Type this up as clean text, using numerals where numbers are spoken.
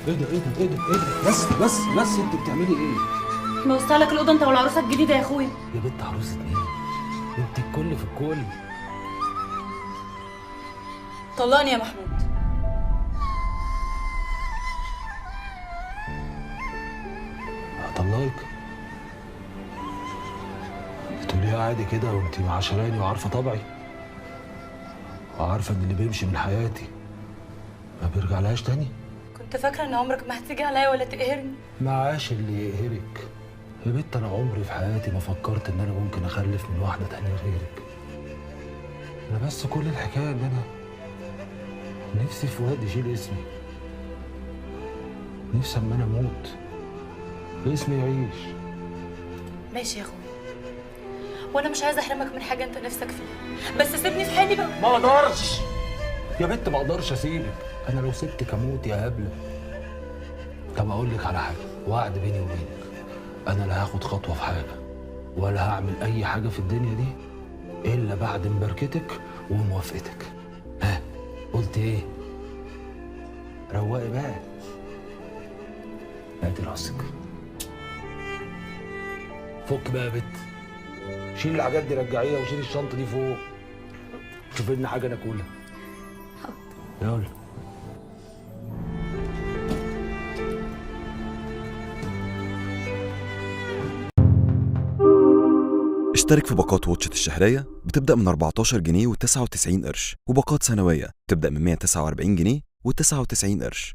ايه ده بس انت بتعملي ايه؟ موصله لك الاوضه انت والعروسه الجديده يا اخويا. يا بنت عروسة مين؟ انت الكل في الكل. طلقني يا محمود. هطلقك؟ تقوليها عادي كده وانت معاشراني وعارفه طبعي وعارفه ان اللي بيمشي من حياتي ما بيرجعلهاش تاني. كنت فاكره ان عمرك ما هتيجي عليا ولا تقهرني. معاش اللي يقهرك يا بنت. انا عمري في حياتي ما فكرت ان انا ممكن اخلف من واحده تانية غيرك. انا بس كل الحكايه ان انا نفسي فؤاد يشيل اسمي. نفسي اما انا اموت اسمي يعيش. ماشي يا اخويا، وانا مش عايزه احرمك من حاجه انت نفسك فيها، بس سيبني في حالي بقى. ما اقدرش يا بنت، ما اقدرش اسيبك. انا لو سبتك اموت يا هبله. طب اقول لك على حاجه، وعد بيني وبينك، انا لا هاخد خطوه في حاجه ولا هعمل اي حاجه في الدنيا دي الا بعد مباركتك وموافقتك. ها قلت ايه؟ روقي بقى. هاتي راسك، فك بقى يا بت. شيل الحاجات دي رجعيها وشيل الشنطه دي فوق. شوف لنا حاجه ناكلها. يلا. اشترك في باقات واتشت الشهرية بتبدأ من 14 جنيه و99 قرش، وباقات سنوية تبدأ من 149 جنيه و99 قرش.